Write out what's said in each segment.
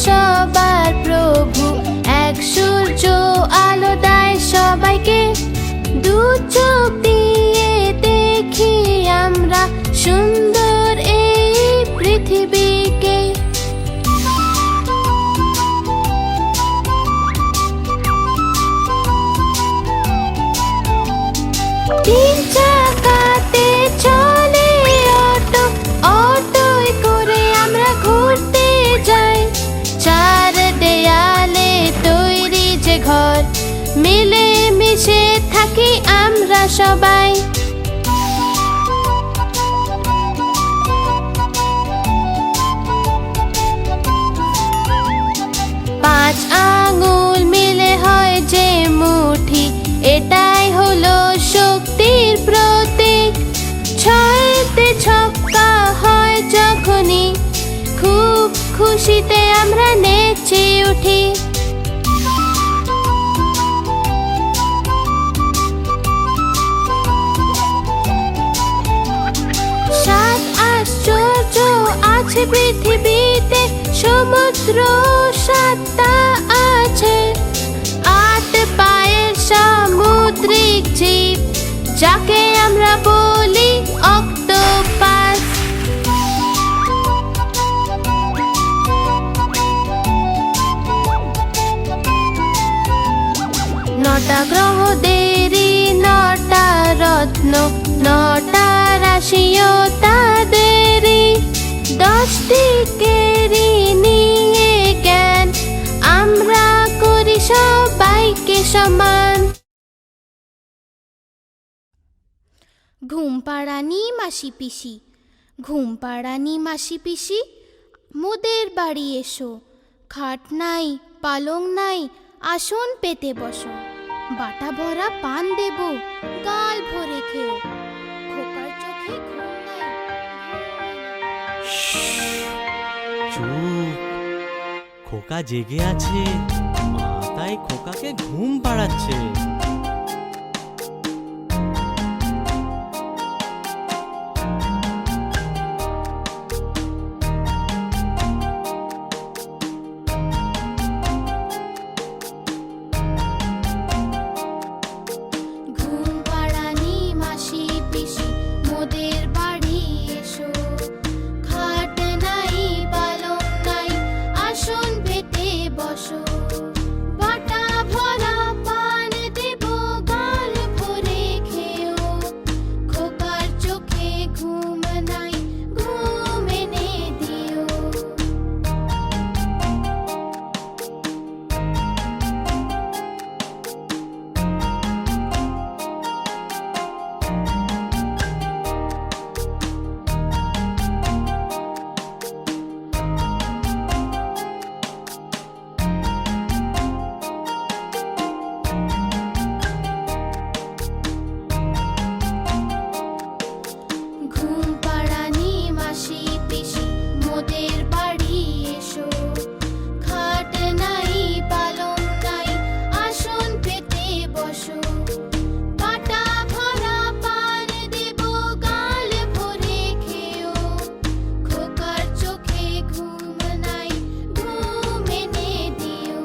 সবার প্রভু, এক সূর্য আলো দেয় সবাইকে। দু চোখ দিয়ে দেখি আমরা সুন্দর এই পৃথিবীকে। তিন চাকাতে চলে অটো, অটোয় করে আমরা ঘুরতে যাই। চার দেয়ালে তৈরি যে ঘর, মিলে মিশে থাকি আমরা সবাই। পাঁচ আঙুল মিলে হয় যে মুঠি, এটাই হলো শক্তির প্রতীক। ছয়তে ছক্কা হয় যখনই, খুব খুশিতে আমরা নেচে উঠি। সাত আশ্চর্য আছে পৃথিবীতে, সমুদ্র সাতটা আছে। আট পায়ের সামুদ্রিক জীব, যাকে আমরা বলি অক্টোপাস। নটা গ্রহদেরই নটা রত্ন, নটা রাশিও তাদেরই। 10টি কেরি নিয়ে জ্ঞান, আমরা করি সবাইকে সমান। ঘুম পাড়ানি মাসি পিসি, ঘুম পাড়ানি মাসি পিসি, মোদের বাড়ি এসো। খাট নাই পালং নাই, আসন পেতে বসো। বাটা ভরা পান দেব, গাল ভরে খেও। খোকার চোখে ঘুম নাই। চুপ, খোকা জেগে আছে, মা তাই খোকাকে ঘুম পাড়াচ্ছে। ঘুম পাড়ানি মাসি পিসি, মোদের বাড়ি এসো। খাট নাই পালং নাই, আসন পেতে বসো। বাটা ভরা পান দেব, গাল ভরে খেও। খোকার চোখে ঘুম নাই, ঘুম এনে দিও। ঘুম পাড়ানি মাসি পিসি, মোদের বাড়ি এসো। খাট নাই পালং নাই, আসন পেতে বসো। বাটা ভরা পান দেব, গাল ভরে খেও। খোকার চোখে ঘুম নাই, ঘুম এনে দিও।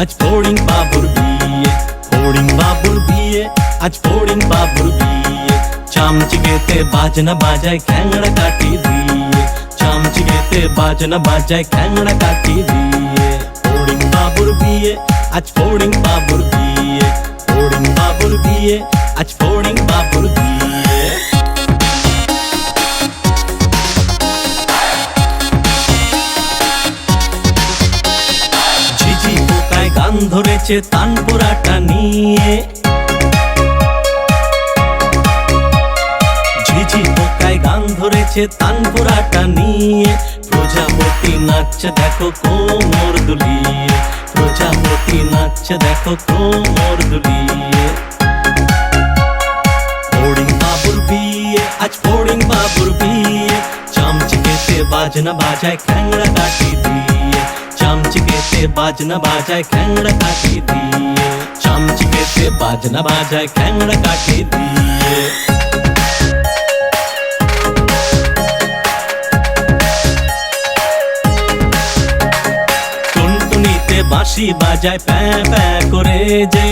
আজ ফড়িং বাবুর বিয়ে, ফড়িং বাবুর বিয়ে, আজ ফড়িং বাবুর বিয়ে। চামচিকেতে বাজনা বাজায় খ্যাংড়া কাটি দিয়ে, চামচিকেতে বাজনা বাজায় খ্যাংড়া কাটি দিয়ে। ফড়িং বাবুর বিয়ে, আজ ফড়িং বাবুর বিয়ে, ফড়িং বাবুর বিয়ে, আজ ফড়িং বাবুর বিয়ে। ধরেছে তানপুরাটা নিয়ে। ঝিঝি পোকায় গান ধরেছে তানপুরাটা নিয়ে। প্রজাপতি নাচছে দেখো কোমর দুলিয়ে, প্রজাপতি নাচছে দেখো কোমর দুলিয়ে। ফড়িং বাবুর বিয়ে, আজ ফড়িং বাবুর বিয়ে। চামচিকেতে বাজনা বাজায় খ্যাংড়া কাঠি দিয়ে, চামচিকেতে বাজনা বাজায় খ্যাংড়া কাঠি দিয়ে, চামচিকেতে বাজনা বাজায় খ্যাংড়া কাঠি দিয়ে। টুনটুনিতে বাঁশি বাজায় প্যাঁ প্যাঁ করে যে,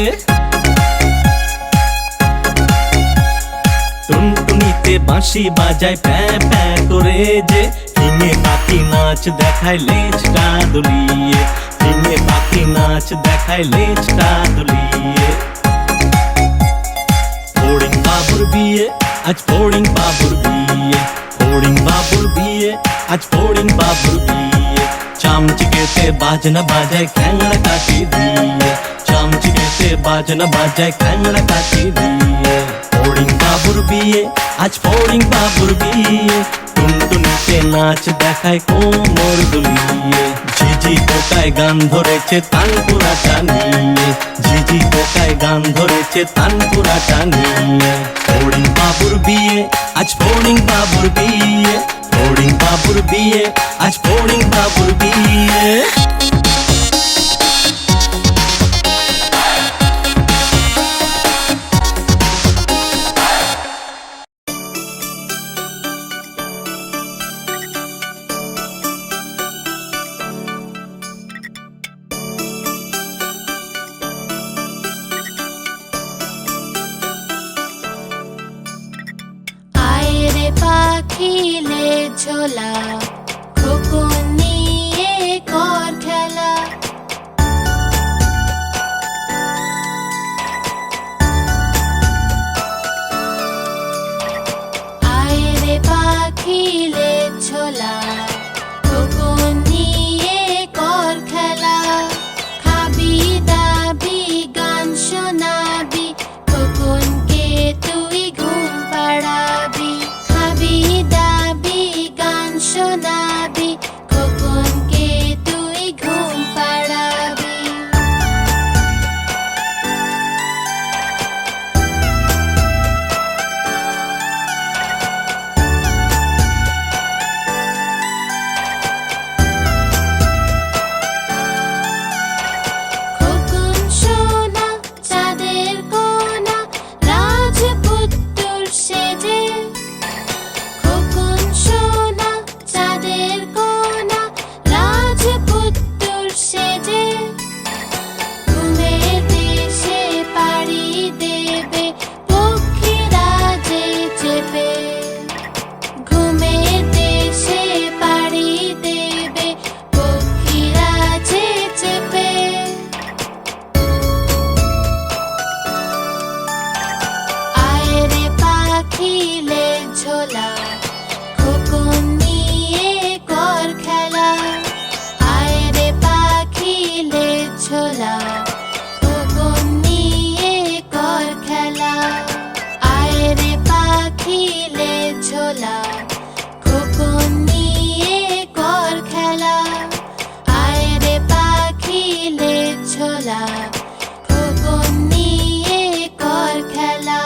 টুনটুনিতে বাঁশি বাজায় প্যাঁ প্যাঁ করে যে। ফিঙে পাখি নাচ দেখায় লেজটা দুলিয়ে, ফিঙে পাখি নাচ দেখায় লেজটা দুলিয়ে। ফড়িং বাবুর বিয়ে, আজ ফড়িং বাবুর বিয়ে, ফড়িং বাবুর বিয়ে, আজ ফড়িং বাবুর বিয়ে। চামচিকেতে বাজনা বাজায় খ্যাংড়া কাঠি দিয়ে, চামচিকেতে বাজনা বাজায় খ্যাংড়া কাঠি দিয়ে। ফড়িং বাবুর বিয়ে, আজ ফড়িং বাবুর বিয়ে। টুনটুনিতে নাচ দেখায় কোমর দুলিয়ে। ঝিঝি পোকায় গান ধরেছে তানপুরাটা নিয়ে, ঝিঝি পোকায় গান ধরেছে তানপুরাটা নিয়ে। ফড়িং বাবুর বিয়ে, আজ ফড়িং বাবুর বিয়ে, ফড়িং বাবুর বিয়ে, আজ ফড়িং বাবুর বিয়ে। পাখিলে ঝোলা খোকন নিয়ে কর খেলা। আয় রে পাখিলে ঝোলা খোকন নিয়ে কর খেলা। খাবি দাবি গান শোনাবি খোকনকে তুই ঘুম পাড়াবি। দাবি গান শোনাবি খোকনকে তুই ঘুম পাড়াবি। খোকন সোনা চাঁদের কোনা রাজপুত্তর সেজে। খোকন সোনা চাঁদের কোনা রাজপুত্তর সেজে। ঘুমের দেশে পাড়ি দেবে পক্ষীরা যে চেপে। ঘুমের দেশে পাড়ি দেবে পক্ষীরা যে চেপে। আয় রে পাখিলে ঝোলা খোকন নিয়ে কর খেলা। আয় রে পাখিলে ঝোলা খোকন নিয়ে কর খেলা। আয় রে পাখিলে ঝোলা খোকন নিয়ে কর খেলা। আয় রে পাখিলে ঝোলা খোকন নিয়ে কর খেলা।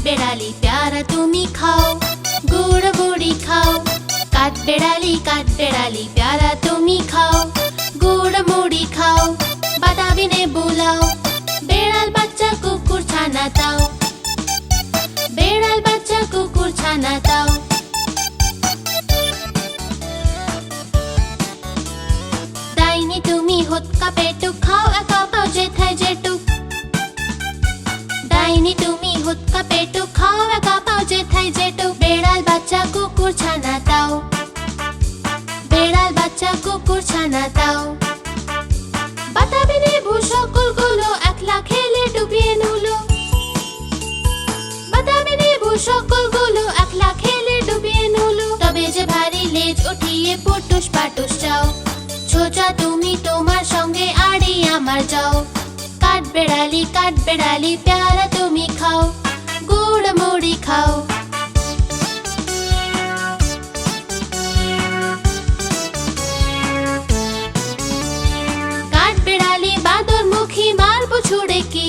বেড়ালি প্যারা তুমি খাও গুড় মুড়ি খাও কাঠ বেড়ালি প্যারা তুমি খাও গুড় মুড়ি খাও বাদামি লেবু লাও বেড়াল বাচ্চা কুকুর ছানা দাও বেড়াল বাচ্চা কুকুর ছানা দাও ডাইনি তুমি হুৎকা পেটুক খাও একা পাও যেথায় যেটুক ডাইনি তুমি হুৎকা পেটুক খাও একা পাও যেথায় যেটুক বেড়াল বাচ্চা কুকুর ছানা দাও বেড়াল বাচ্চা কুকুর ছানা দাও বাতাবি লেবু সকলগুলো একলা খেলে ডুবিয়ে নুলো বাতাবি লেবু সকলগুলো একলা খেলে ডুবিয়ে নুলো তবে যে ভারী লেজ উঠিয়ে পুটুস পাটুস যাও ছোচা তুমি তোমার সঙ্গে আড়ি আমার যাও কাঠ বেড়ালি প্যারা তুমি খাও গুড় মুড়ি খাও কাঠ বেড়ালি বাদর মুখী মারবো ছুড়ে কি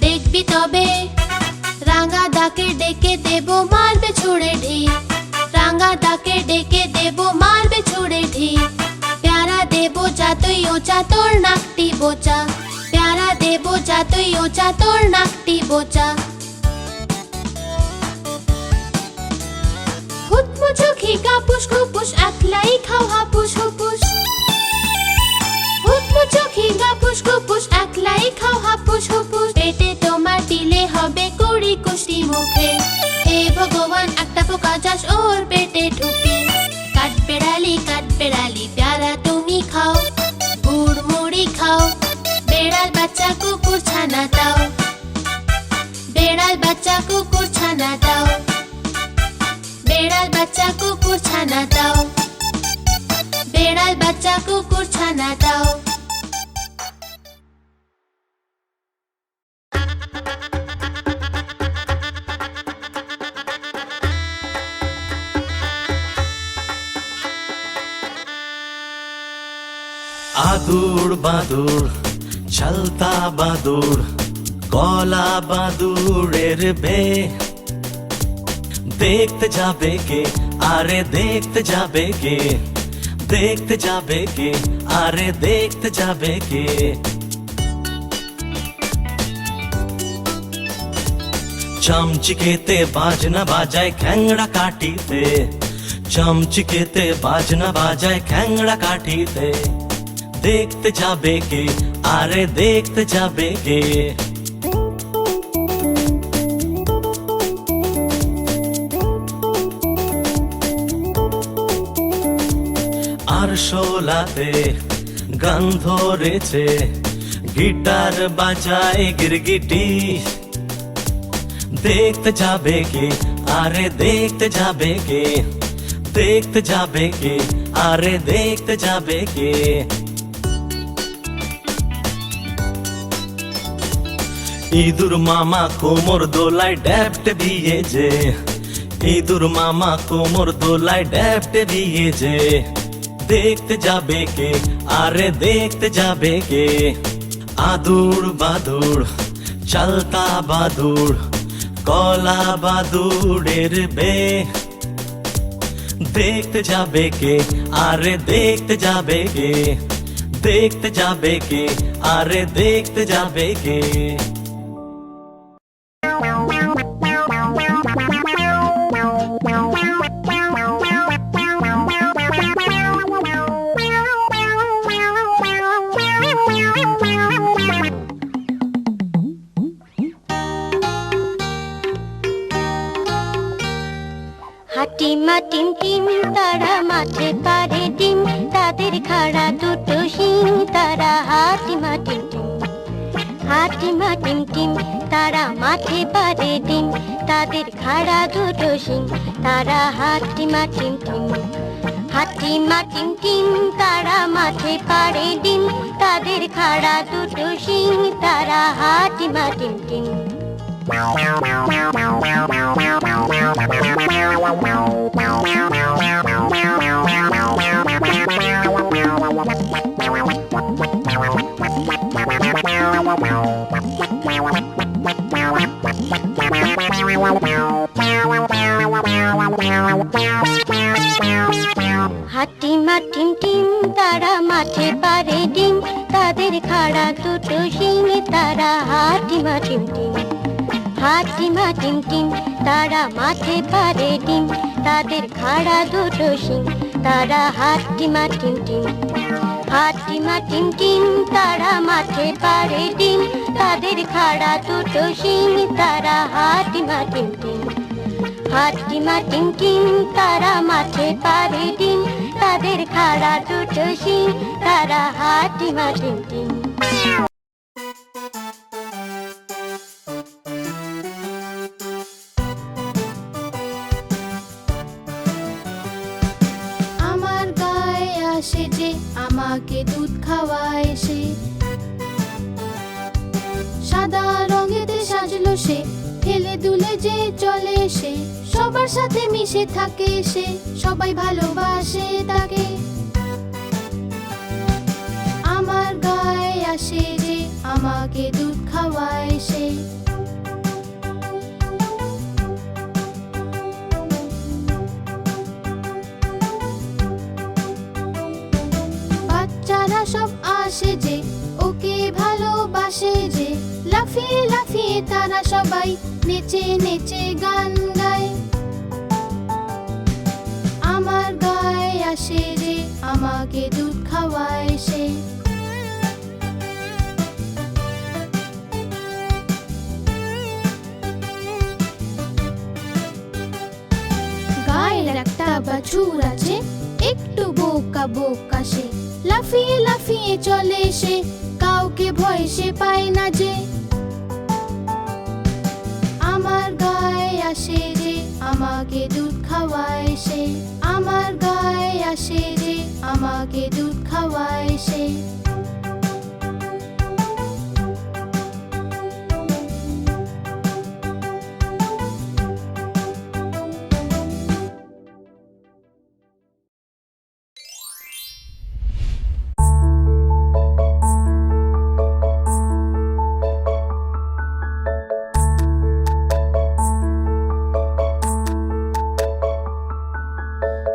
দেখবি তবে রাঙা দাকে ডেকে দেবো মারবে ছুড়ে ঢি রাঙা দাকে ডেকে দেবো মারবে ছুড়ে ঢি প্যারা দেবো যাতই ওচা তোর নাকটি বোচা প্যারা দেবো যাতই ওচা তোর নাকটি বোচা হুতমুচোখি কাপুস খুপুস একলাই খাও হাপুস হুপুস হুতমুচোখি কাপুস খুপুস একলাই খাও হাপুস হুপুস পেটে তোমার দিলে হবে কুড়ি কুষ্টি মুখে হে ভগবান একটা পোকা চাষ ওর পেটে ঢুকে কাঠ বেড়ালি প্যারা তুমি খাও গুড় মুড়ি খাও বেড়াল বাচ্চা কুকুর ছানা দাও বেড়াল বাচ্চা কুকুর ছানা দাও বেড়াল বাচ্চা কুকুর ছানা দাও বেড়াল বাচ্চা কুকুর ছানা দাও आदूर बादूर चलता बादूर कला बादूरेर बे देखते जाबे के आरे देखते जाबे के देखते जाबे के आरे देखते जाबे के चमचिकेते बाजना बाजाए ख्यांगड़ा काटीते चमचिकेते बाजना बाजाए ख्यांगड़ा काटीते देखते जाबे के आरे देखते जाबे के আর শোলাতে গান ধরেছে গিটার বাজায় গিরগিটি দেখতে যাবে কে আরে দেখতে যাবে কে দেখতে যাবে কে আরে দেখতে যাবে কে ইঁদুর মামা কোমর দোলায় ড্যাপটে দিয়েছে ইঁদুর মামা কোমর দোলায় ড্যাপটে দিয়েছে দেখতে যাবে কে আরে দেখতে যাবে কে আদুর বাদুর চলতা বাদুর কলা বাদুরের বে দেখতে যাবে কে আরে দেখতে যাবে কে দেখতে যাবে কে আরে দেখতে যাবে কে হাটিমা টিম টিম তারা মাঠে পারে ডিম তাদের খাড়া দুটো শিং তারা হাটিমা টিম টিম হাটিমা টিম টিম তারা মাঠে পারে ডিম তাদের খাড়া দুটো শিং তারা হাটিমা টিম টিম হাটিমা টিম টিম তারা মাঠে পারে ডিম তাদের খাড়া দুটো শিং তারা হাটিমা টিম টিম Wow. হাটিমা টিম টিম তারা মাঠে পারে ডিম, তাদের খাড়া দুটো শিং, তারা হাটিমা টিম টিম। হাটিমা টিম টিম তারা মাঠে পারে ডিম, তাদের খাড়া দুটো শিং, তারা হাটিমা টিম টিম। হাটিমা টিম টিম তারা মাঠে পারে ডিম, তাদের খাড়া দুটো শিং, তারা হাটিমা টিম টিম। হাটিমা টিম টিম তারা মাঠে পারে ডিম, তাদের খাড়া দুটো শিং, তারা হাটিমা টিম টিম। আমার গায়ে আসে যে, আমাকে দুধ খাওয়ায় সে। সাদা রঙেতে সাজলো সে, খেলে দুলে যে চলে সে। সবার সাথে মিশে থাকে সে, সবাই ভালোবাসে তাকে। আমার গায়ে আসে যে, আমাকে দুধ খাওয়ায় সে। বাচ্চারা সব আসে যে, ওকে ভালোবাসে যে। লাফিয়ে লাফিয়ে তারা সবাই নেচে নেচে গান গায়। আমার গায়ে আসে যে, আমাকে দুধ খাওয়ায় সে। গায়ের একটা বাছুর আছে, একটু বোকা বোকা সে। লাফিয়ে লাফিয়ে চলে সে, কাউকে ভয় সে পায় না যে। আমার গায়ে আসে যে, আমাকে দুধ খাওয়ায় সে। আমার গায়ে আসে যে, আমাকে দুধ খাওয়ায় সে।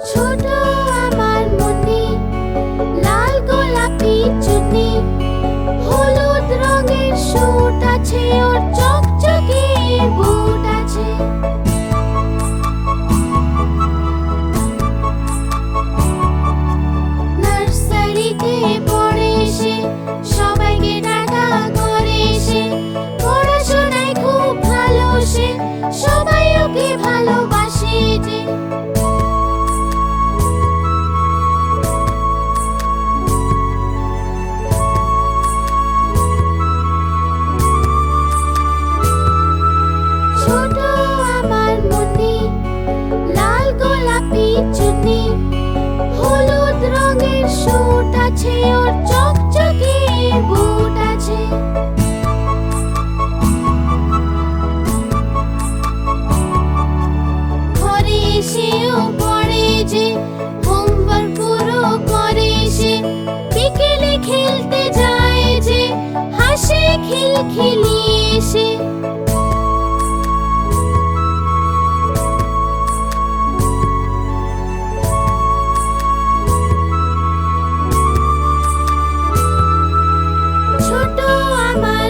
ছোট আমার মনি, লাল গোলাপি চুনি, হলুদ রঙের সুট আছে, ওর চকচকে বুট আছে। নার্সারিতে পড়ে সে, সবাইকে টাটা করে সে। পড়াশোনায় খুব ভালো সে, সবাই ওকে ভালোবাসে যে। ছোট আমার মনি, লাল গোলাপি চুনি, হলুদ রঙের সুট আছে, ওর চকচকে বুট আছে। ঘরে এসেও পড়ে যে, হোমওয়ার্ক পুরো করে সে। বিকেলে খেলতে যায় যে, হাসে খিলখিলিয়ে সে। ছোট আমার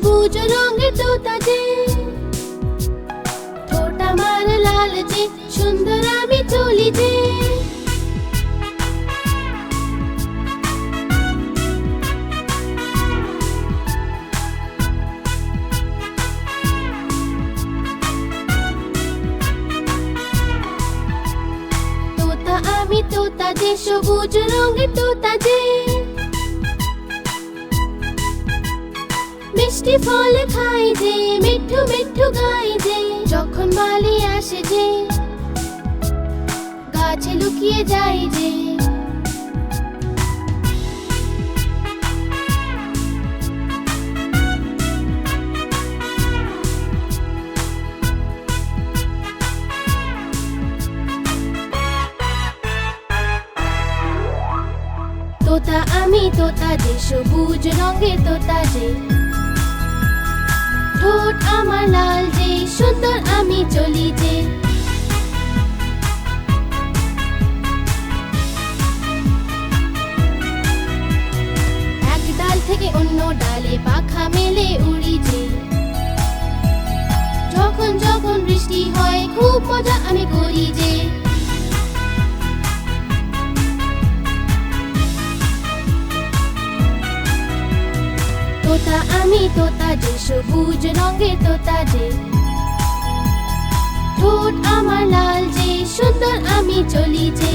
সবুজ রঙের তোতা যে, ঠোঁট আমার লাল যে, সুন্দর আমি চলি যে। তোতা আমি তোতা যে, সবুজ রঙের তোতা যে। মিষ্টি ফল খাই যে, মিঠু মিঠু গাই যে। যখন মালি আসে যে, গাছে লুকিয়ে যাই যে। তোতা আমি তোতা যে, সবুজ রঙের তোতা যে। ঠোঁট আমার লাল যে, সুন্দর আমি চলি যে। এক ডাল থেকে অন্য ডালে পাখা মেলে উড়ি যে। যখন যখন বৃষ্টি হয় খুব মজা আমি করি যে। তোতা আমি তোতা যে, সবুজ রঙের তোতা যে। ঠোঁট আমার লাল যে, সুন্দর আমি চলি যে।